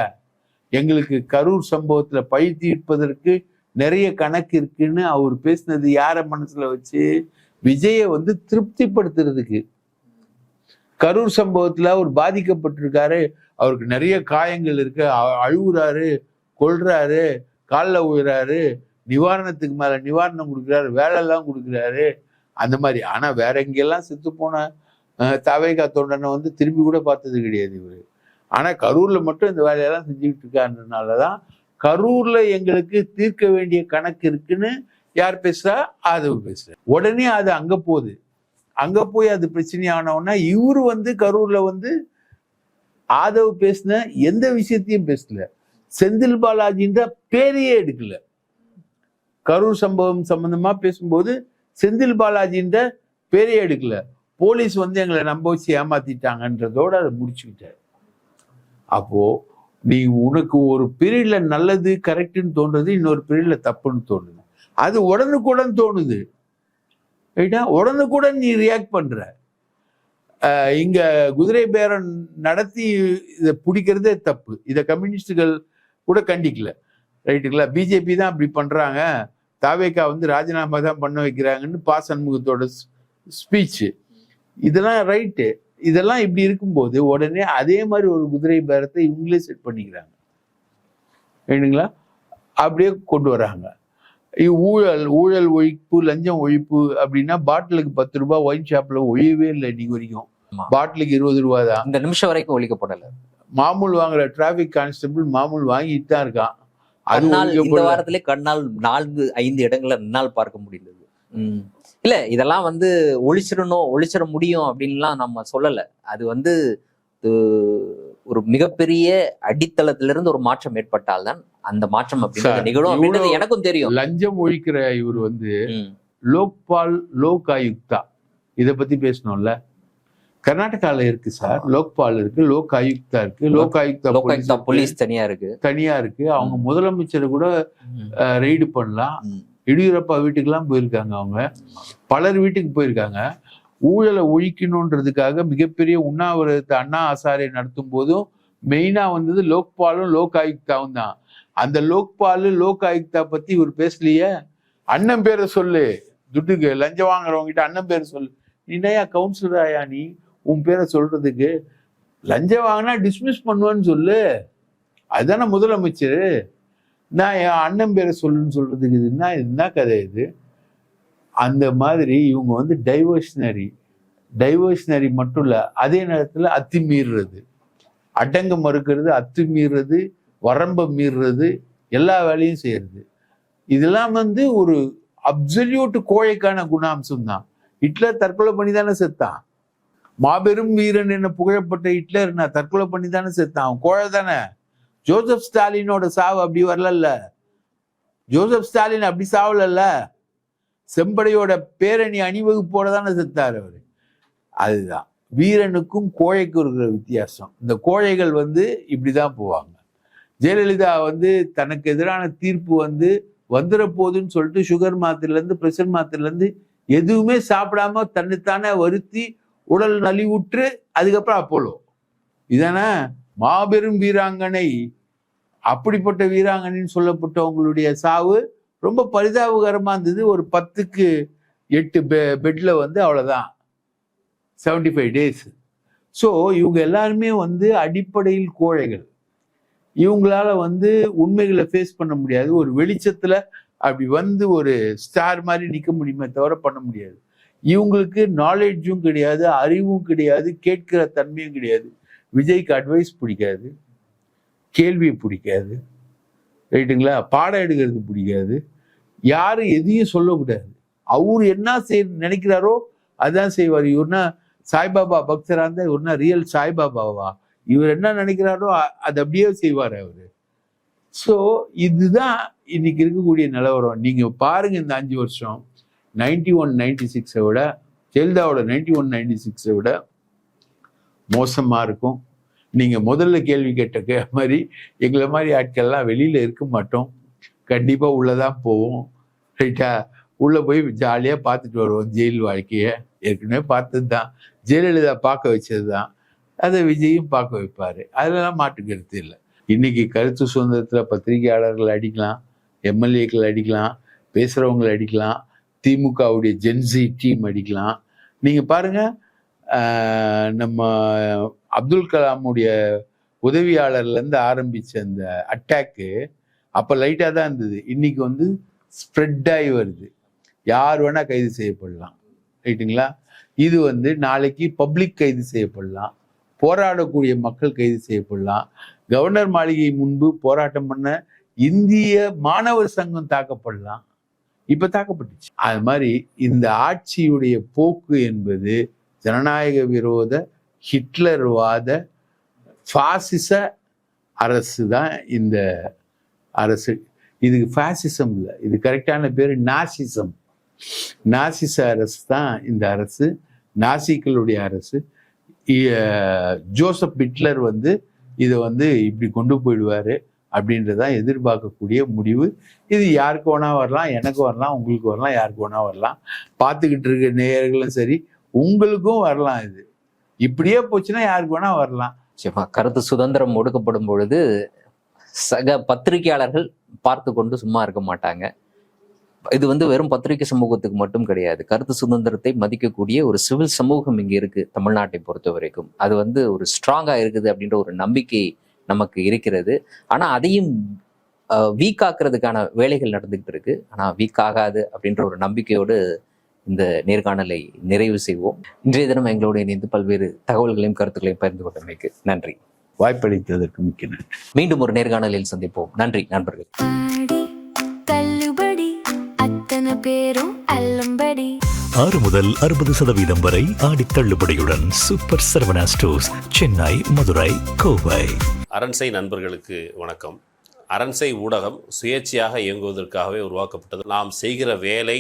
எங்களுக்கு கரூர் சம்பவத்துல பழி தீர்ப்பதற்கு நிறைய கணக்கு இருக்குன்னு அவர் பேசினது யார மனசுல வச்சு? விஜயை திருப்திப்படுத்துறதுக்கு. கரூர் சம்பவத்துல அவர் பாதிக்கப்பட்டிருக்காரு, அவருக்கு நிறைய காயங்கள் இருக்கு, அழுகுறாரு, கொல்றாரு, காலில் உயிராரு, நிவாரணத்துக்கு மேல நிவாரணம் கொடுக்குறாரு, வேலை எல்லாம் கொடுக்குறாரு, அந்த மாதிரி. ஆனா வேற எங்கெல்லாம் செத்து போன தவேகா தொண்டனை திரும்பி கூட பார்த்தது கிடையாது இவரு. ஆனா கரூர்ல மட்டும் இந்த வேலையெல்லாம் செஞ்சுக்கிட்டு இருக்காருன்றதுனாலதான் கரூர்ல எங்களுக்கு தீர்க்க வேண்டிய கணக்கு இருக்குன்னு யார் பேசுறா? ஆதவ் பேசுற. உடனே அது அங்க போகுது. அங்க போய் அது பிரச்சனையானவுன்னா இவரு கரூர்ல ஆதவ் பேசின எந்த விஷயத்தையும் பேசல, செந்தில் பாலாஜின்ற பேரையே எடுக்கல. கரூர் சம்பவம் சம்பந்தமா பேசும்போது செந்தில் பாலாஜின்ற பேரையே எடுக்கல. போலீஸ் எங்களை நம்ப வச்சு ஏமாத்திட்டாங்கன்றதோட அதை முடிச்சுக்கிட்டாரு. அப்போ நீ உனக்கு ஒரு பீரியட்ல நல்லது கரெக்டுன்னு தோன்றது, இன்னொரு பீரியட்ல தப்புன்னு தோணுது. அது உடனுக்குடன் தோணுது, ரைட்டா? உடனுக்குடன் நீ ரியாக்ட் பண்ற. இங்க குதிரை பேரம் நடத்தி இதை பிடிக்கிறதே தப்பு. இதை கம்யூனிஸ்டுகள் கூட கண்டிக்கல, ரைட்டுங்களா? பிஜேபி தான் அப்படி பண்றாங்க, தாவேகா ராஜினாமா தான் பண்ண வைக்கிறாங்கன்னு பா சண்முகத்தோட ஸ்பீச்சு. இதெல்லாம் ரைட்டு. இதெல்லாம் இப்படி இருக்கும்போது உடனே அதே மாதிரி ஒரு குதிரை பேரத்தை இவங்களே செட் பண்ணிக்கிறாங்க, ரைட்டுங்களா? அப்படியே கொண்டு வராங்க. ஊழல் ஒழிப்பு, லஞ்சம் ஒழிப்பு அப்படின்னா பாட்டிலுக்கு 10 ரூபாய் ஒயின் ஷாப்ல ஒழியவே இல்லை இன்னைக்கு வரைக்கும். பாட்டிலுக்கு 20 ரூபா தான். இந்த நிமிஷம் வரைக்கும் ஒழிக்கப்படலை. மாமூல் வாங்குற டிராபிக் கான்ஸ்டபிள் மாமூல் வாங்கிட்டு தான் இருக்கான். அது கண்ணால் இந்த ஒழிக்கப்படல. வாரத்திலே கண்ணால் 4-5 இடங்கள்ல என்னால் பார்க்க முடிந்தது. இல்ல இதெல்லாம் வந்து ஒழிச்சிட முடியும் அப்படின்லாம் நம்ம சொல்லல. அது வந்து ஒரு மிகப்பெரிய அடித்தளத்திலிருந்து ஒரு மாற்றம் ஏற்பட்டால்தான் அந்த மாற்றம் அப்படின்றது நிகழும் அப்படின்றது எனக்கும் தெரியும். லஞ்சம் ஒழிக்கிற இவர் வந்து லோக்பால் லோக் ஆயுக்தா இத பத்தி பேசணும்ல. கர்நாடகால இருக்கு சார், லோக்பால் இருக்கு, லோக் ஆயுக்தா இருக்கு. லோக் ஆயுக்தா போலீஸ் தனியா இருக்கு. அவங்க முதலமைச்சரை கூட ரெய்டு பண்ணலாம். எடியூரப்பா வீட்டுக்கெல்லாம் போயிருக்காங்க, அவங்க பலர் வீட்டுக்கு போயிருக்காங்க. ஊழலை ஒழிக்கணுன்றதுக்காக மிகப்பெரிய உண்ணாவிரதத்தை அண்ணா ஹசாரே நடத்தும் போதும் மெயினா வந்தது லோக்பாலும் லோக் ஆயுக்தாவும் தான். அந்த லோக்பால் லோக் ஆயுக்தா பத்தி இவர் பேசலையே. அண்ணன் பேரை சொல்லு, துட்டுக்கு லஞ்சம் வாங்குறவங்க கிட்ட அண்ணன் பேரை சொல்லு. நீயா கவுன்சிலர் ஆயா, நீ உன் பேரை சொல்றதுக்கு லஞ்சம் வாங்கினா டிஸ்மிஸ் பண்ணுவேன்னு சொல்லு. அதுதானே முதலமைச்சர். நான் என் அண்ணன் பேரை சொல்லுன்னு சொல்றதுக்கு இது என்ன கதை இது? அந்த மாதிரி இவங்க வந்து டைவர்ஷனரி மட்டும் இல்லை, அதே நேரத்தில் அத்துமீறுறது, அடங்க மறுக்கிறது, அத்துமீறுறது, வரம்பை மீறுறது, எல்லா வேலையும் செய்யறது. இதெல்லாம் வந்து ஒரு அப்சல்யூட் கோழைக்கான குணாம்சம் தான். ஹிட்லர் தற்கொலை பண்ணி தானே செத்தான். மாபெரும் வீரன் என்ன புகழப்பட்ட ஹிட்லர் நான் தற்கொலை பண்ணி தானே செத்தான். அவன் கோழை தானே. ஜோசப் ஸ்டாலினோட சாவு அப்படி வரல. ஜோசப் ஸ்டாலின் அப்படி சாவலல்ல. செம்படையோட பேரணி அணிவகுப்போட தானே செத்தார் அவரு. அதுதான் வீரனுக்கும் கோழைக்கும் இருக்கிற வித்தியாசம். இந்த கோழைகள் வந்து இப்படிதான் போவாங்க. ஜெயலலிதா வந்து தனக்கு எதிரான தீர்ப்பு வந்து வந்துட போகுதுன்னு சொல்லிட்டு சுகர் மாத்திரையிலேருந்து பிரஷர் மாத்திரையிலேருந்து எதுவுமே சாப்பிடாம தன்னைத்தானே வருத்தி உடல் நலிவுற்று அதுக்கப்புறம் அப்போலோ. இதானே மாபெரும் வீராங்கனை. அப்படிப்பட்ட வீராங்கனைன்னு சொல்லப்பட்டவங்களுடைய சாவு ரொம்ப பரிதாபகரமா இருந்தது. ஒரு 10க்கு 8 பெட்ல வந்து அவ்வளவுதான் 75 days. ஸோ இவங்க எல்லாருமே வந்து அடிப்படையில் கோழைகள். இவங்களால வந்து உண்மைகளை ஃபேஸ் பண்ண முடியாது. ஒரு வெளிச்சத்துல அப்படி வந்து ஒரு ஸ்டார் மாதிரி நிற்க முடியுமே தவிர பண்ண முடியாது. இவங்களுக்கு நாலேஜும் கிடையாது, அறிவும் கிடையாது, கேட்கிற தன்மையும் கிடையாது. விஜய்க்கு அட்வைஸ் பிடிக்காது, கேள்வி பிடிக்காது, ரைட்டுங்களா, பாடம் எடுக்கிறது பிடிக்காது, யாரும் எதையும் சொல்லக்கூடாது. அவரு என்ன நினைக்கிறாரோ அதான் செய்வார். இவர்னா சாய்பாபா பக்தரா இருந்தா இவர்னா ரியல் சாய்பாபாவா? இவர் என்ன நினைக்கிறாரோ அது அப்படியே செய்வார் அவரு. ஸோ இதுதான் இன்னைக்கு இருக்கக்கூடிய நிலவரம். நீங்க பாருங்க, இந்த 5 வருஷம் 91-96 விட, ஜெயலலிதாவோட 91-96 விட மோசமா இருக்கும். நீங்க முதல்ல கேள்வி கேட்ட மாதிரி எங்களை மாதிரி ஆட்கள்லாம் வெளியில இருக்க மாட்டோம். கண்டிப்பா உள்ளதான் போவோம், ரைட்டா? உள்ள போய் ஜாலியா பார்த்துட்டு வருவோம் ஜெயில் வாழ்க்கைய. ஏற்கனவே பார்த்தது தான். ஜெயலலிதா பார்க்க வச்சது தான், அதை விஜயும் பார்க்க வைப்பாரு. அதெல்லாம் மாட்டுக்கிறது இல்லை. இன்னைக்கு கருத்து சுதந்திரத்துல பத்திரிகையாளர்கள் அடிக்கலாம், எம்எல்ஏக்கள் அடிக்கலாம், பேசுறவங்களை அடிக்கலாம், திமுகவுடைய ஜென்சி டீம் அடிக்கலாம். நீங்க பாருங்க, நம்ம அப்துல் கலாமுடைய உதவியாளர்ல இருந்து ஆரம்பிச்ச அந்த அட்டாக்கு அப்ப லைட்டா தான் இருந்தது. இன்னைக்கு வந்து ஸ்ப்ரெட் ஆகி வருது. யார் வேணா கைது செய்யப்படலாம், ரைட்டுங்களா? இது வந்து நாளைக்கு பப்ளிக் கைது செய்யப்படலாம், போராடக்கூடிய மக்கள் கைது செய்யப்படலாம். கவர்னர் மாளிகை முன்பு போராட்டம் பண்ண இந்திய மாணவர் சங்கம் தாக்கப்படலாம். இப்ப தாக்கப்பட்டுச்சு. அது மாதிரி இந்த ஆட்சியுடைய போக்கு என்பது ஜனநாயக விரோத ஹிட்லர்வாத பாசிச அரசு தான் இந்த அரசு. இதுக்கு பாசிசம் இல்லை, இது கரெக்டான பேரு நாசிசம். நாசிச அரசு தான் இந்த அரசு, நாசிக்களுடைய அரசு. ஜோசப் ஹிட்லர் வந்து இதை வந்து இப்படி கொண்டு போயிடுவாரு அப்படின்றதான் எதிர்பார்க்கக்கூடிய முடிவு. இது யாருக்கு வேணா வரலாம், எனக்கு வரலாம், உங்களுக்கு வரலாம், யாருக்கு வேணா வரலாம். பார்த்துக்கிட்டு இருக்க நேயர்களும் சரி, உங்களுக்கும் வரலாம். இது இப்படியே போச்சுன்னா யாருக்கு வேணா வரலாம். கருத்து சுதந்திரம் ஒடுக்கப்படும் பொழுது சக பத்திரிகையாளர்கள் பார்த்து கொண்டு சும்மா இருக்க மாட்டாங்க. இது வந்து வெறும் பத்திரிகை சமூகத்துக்கு மட்டும் கிடையாது. கருத்து சுதந்திரத்தை மதிக்கக்கூடிய ஒரு சிவில் சமூகம் இங்க இருக்கு தமிழ்நாட்டை பொறுத்த வரைக்கும். அது வந்து ஒரு ஸ்ட்ராங்கா இருக்குது அப்படின்ற ஒரு நம்பிக்கை நமக்கு இருக்கிறது. ஆனா அதையும் வீக் ஆக்குறதுக்கான வேலைகள் நடந்துகிட்டு இருக்கு. ஆனா வீக் ஆகாது அப்படின்ற ஒரு நம்பிக்கையோடு இந்த நேர்காணலை நிறைவு செய்வோம். இன்றைய தினம் எங்களோடு இணைந்து பல்வேறு தகவல்களையும் கருத்துக்களையும் பகிர்ந்து கொண்டமைக்கு நன்றி. வாய்ப்பளித்ததற்கு மிக்க நன்றி. மீண்டும் ஒரு நேர்காணலில் சந்திப்போம். நன்றி நண்பர்கள். ஆடி தள்ளுபடி அத்தனை பேரும் அல்லும்படி. 6 முதல் 60% வரை ஆடித் தள்ளுபடியுடன் சூப்பர் சரவணா ஸ்டோர்ஸ், சென்னை, மதுரை, கோவை. அரண்சை நண்பர்களுக்கு வணக்கம். அரண்சை ஊடகம் சுயேட்சையாக இயங்குவதற்காகவே உருவாக்கப்பட்டது. நாம் செய்கிற வேலை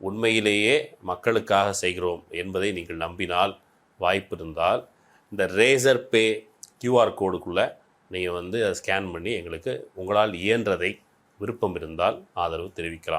உண்மையிலேயே மக்களுக்காக செய்கிறோம் என்பதை நீங்கள் நம்பினால், வாய்ப்பு இருந்தால் இந்த ரேசர் பே கியூஆர் கோடுக்குள்ளே நீங்கள் அதை ஸ்கேன் பண்ணி எங்களுக்கு உங்களால் இயன்றதை, விருப்பம் இருந்தால் ஆதரவு தெரிவிக்கலாம்.